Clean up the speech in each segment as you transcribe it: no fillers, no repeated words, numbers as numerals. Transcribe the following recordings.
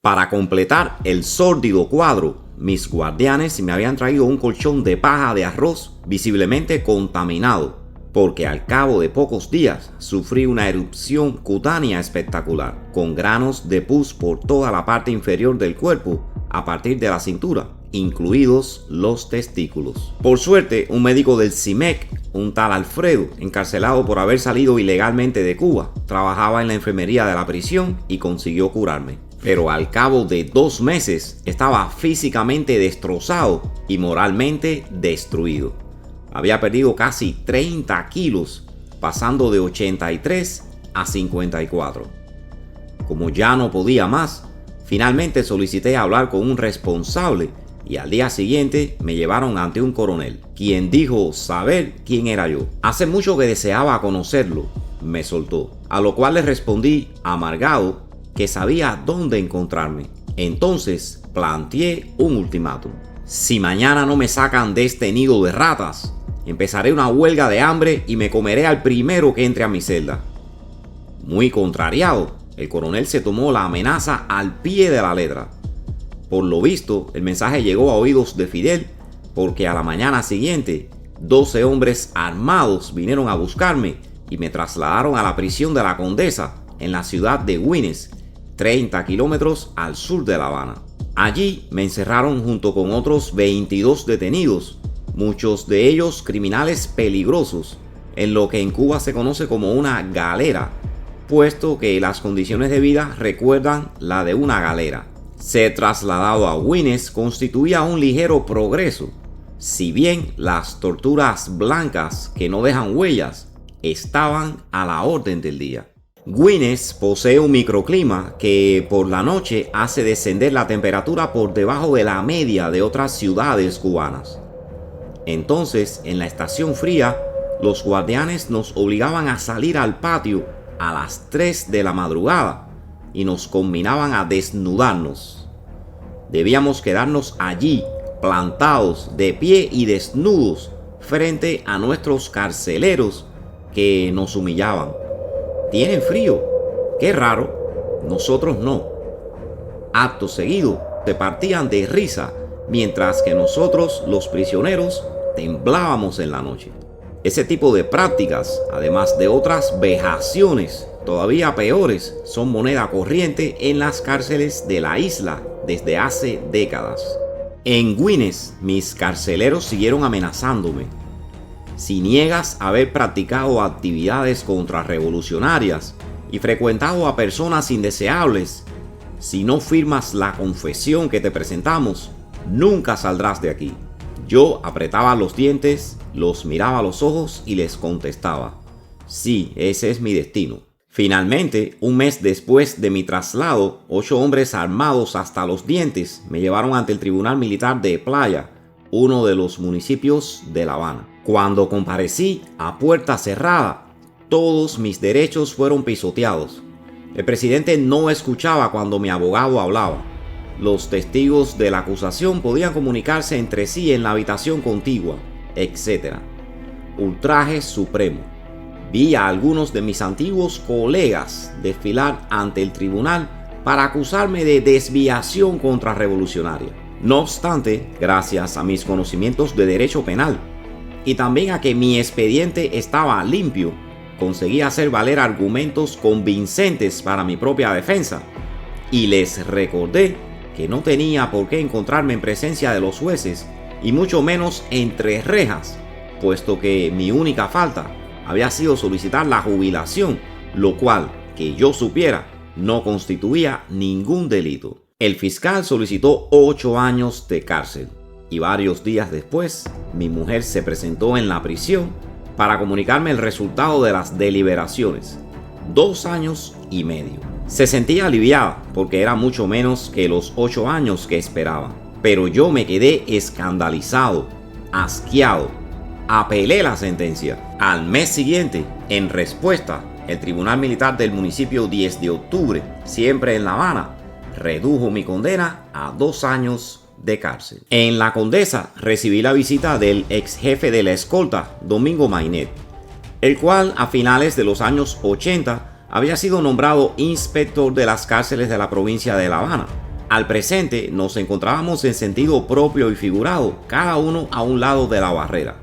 Para completar el sórdido cuadro, mis guardianes me habían traído un colchón de paja de arroz visiblemente contaminado, porque al cabo de pocos días sufrí una erupción cutánea espectacular, con granos de pus por toda la parte inferior del cuerpo a partir de la cintura, incluidos los testículos. Por suerte, un médico del CIMEC, un tal Alfredo, encarcelado por haber salido ilegalmente de Cuba, trabajaba en la enfermería de la prisión y consiguió curarme. Pero al cabo de 2 meses estaba físicamente destrozado y moralmente destruido. Había perdido casi 30 kilos, pasando de 83 a 54. Como ya no podía más, finalmente solicité hablar con un responsable y al día siguiente me llevaron ante un coronel, quien dijo saber quién era yo. Hace mucho que deseaba conocerlo, me soltó, a lo cual le respondí amargado que sabía dónde encontrarme. Entonces planteé un ultimátum. Si mañana no me sacan de este nido de ratas, empezaré una huelga de hambre y me comeré al primero que entre a mi celda. Muy contrariado, el coronel se tomó la amenaza al pie de la letra. Por lo visto, el mensaje llegó a oídos de Fidel, porque a la mañana siguiente, 12 hombres armados vinieron a buscarme y me trasladaron a la prisión de la Condesa, en la ciudad de Güines, 30 kilómetros al sur de La Habana. Allí me encerraron junto con otros 22 detenidos, muchos de ellos criminales peligrosos, en lo que en Cuba se conoce como una galera, puesto que las condiciones de vida recuerdan la de una galera. Ser trasladado a Güines constituía un ligero progreso, si bien las torturas blancas que no dejan huellas estaban a la orden del día. Güines posee un microclima que por la noche hace descender la temperatura por debajo de la media de otras ciudades cubanas. Entonces, en la estación fría, los guardianes nos obligaban a salir al patio a las 3 de la madrugada y nos combinaban a desnudarnos. Debíamos quedarnos allí, plantados, de pie y desnudos, frente a nuestros carceleros que nos humillaban. ¿Tienen frío? ¡Qué raro! Nosotros no. Acto seguido, se partían de risa, mientras que nosotros, los prisioneros, temblábamos en la noche. Ese tipo de prácticas, además de otras vejaciones todavía peores, son moneda corriente en las cárceles de la isla desde hace décadas. En Güines, mis carceleros siguieron amenazándome. Si niegas haber practicado actividades contrarrevolucionarias y frecuentado a personas indeseables, si no firmas la confesión que te presentamos, nunca saldrás de aquí. Yo apretaba los dientes, los miraba a los ojos y les contestaba: sí, ese es mi destino. Finalmente, un mes después de mi traslado, 8 hombres armados hasta los dientes me llevaron ante el Tribunal Militar de Playa, uno de los municipios de La Habana. Cuando comparecí a puerta cerrada, todos mis derechos fueron pisoteados. El presidente no escuchaba cuando mi abogado hablaba. Los testigos de la acusación podían comunicarse entre sí en la habitación contigua, etc. Ultraje supremo. Vi a algunos de mis antiguos colegas desfilar ante el tribunal para acusarme de desviación contrarrevolucionaria. No obstante, gracias a mis conocimientos de derecho penal y también a que mi expediente estaba limpio, conseguí hacer valer argumentos convincentes para mi propia defensa y les recordé que no tenía por qué encontrarme en presencia de los jueces y mucho menos entre rejas, puesto que mi única falta había sido solicitar la jubilación, lo cual, que yo supiera, no constituía ningún delito. El fiscal solicitó 8 años de cárcel y varios días después mi mujer se presentó en la prisión para comunicarme el resultado de las deliberaciones. 2 años y medio. Se sentía aliviada porque era mucho menos que los 8 años que esperaba, pero yo me quedé escandalizado, asqueado. Apelé la sentencia. Al mes siguiente, en respuesta, el Tribunal Militar del municipio 10 de octubre, siempre en La Habana, redujo mi condena a 2 años de cárcel. En la Condesa recibí la visita del ex jefe de la escolta, Domingo Mainet, el cual a finales de los años 80 había sido nombrado inspector de las cárceles de la provincia de La Habana, Al presente nos encontrábamos en sentido propio y figurado, cada uno a un lado de la barrera.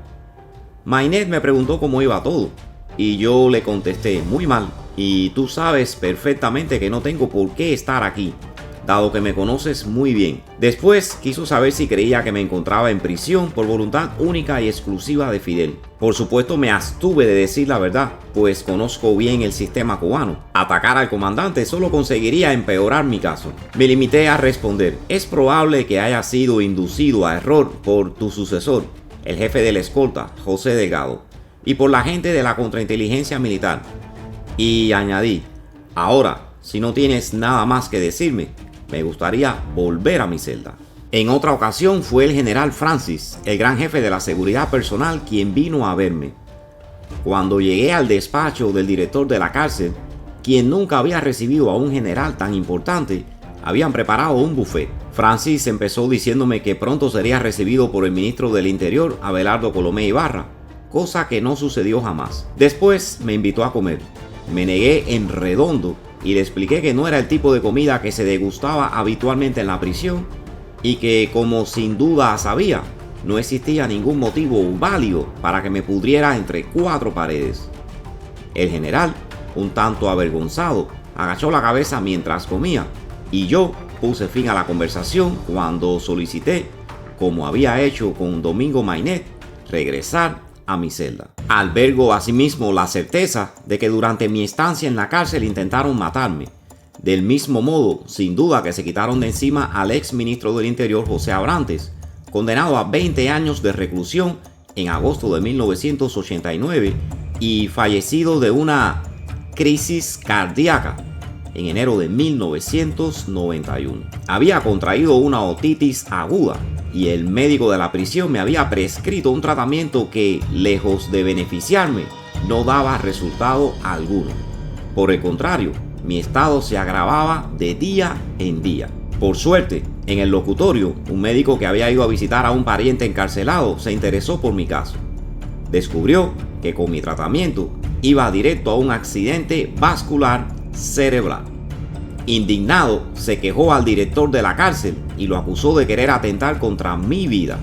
Mainet me preguntó cómo iba todo, y yo le contesté: muy mal, y tú sabes perfectamente que no tengo por qué estar aquí, dado que me conoces muy bien. Después quiso saber si creía que me encontraba en prisión por voluntad única y exclusiva de Fidel. Por supuesto me abstuve de decir la verdad, pues conozco bien el sistema cubano. Atacar al comandante solo conseguiría empeorar mi caso. Me limité a responder: es probable que haya sido inducido a error por tu sucesor, el jefe de la escolta, José Delgado, y por la gente de la contrainteligencia militar. Y añadí: ahora, si no tienes nada más que decirme, me gustaría volver a mi celda. En otra ocasión fue el general Francis, el gran jefe de la seguridad personal, quien vino a verme. Cuando llegué al despacho del director de la cárcel, quien nunca había recibido a un general tan importante, habían preparado un buffet. Francis empezó diciéndome que pronto sería recibido por el ministro del Interior, Abelardo Colomé Ibarra, cosa que no sucedió jamás. Después me invitó a comer. Me negué en redondo y le expliqué que no era el tipo de comida que se degustaba habitualmente en la prisión y que, como sin duda sabía, no existía ningún motivo válido para que me pudriera entre cuatro paredes. El general, un tanto avergonzado, agachó la cabeza mientras comía, y yo puse fin a la conversación cuando solicité, como había hecho con Domingo Mainet, regresar a mi celda. Albergo asimismo la certeza de que durante mi estancia en la cárcel intentaron matarme. Del mismo modo, sin duda, que se quitaron de encima al ex ministro del Interior, José Abrantes, condenado a 20 años de reclusión en agosto de 1989 y fallecido de una crisis cardíaca en enero de 1991. Había contraído una otitis aguda y el médico de la prisión me había prescrito un tratamiento que, lejos de beneficiarme, no daba resultado alguno. Por el contrario, mi estado se agravaba de día en día. Por suerte, en el locutorio, un médico que había ido a visitar a un pariente encarcelado se interesó por mi caso. Descubrió que con mi tratamiento iba directo a un accidente vascular cerebral. Indignado, se quejó al director de la cárcel y lo acusó de querer atentar contra mi vida.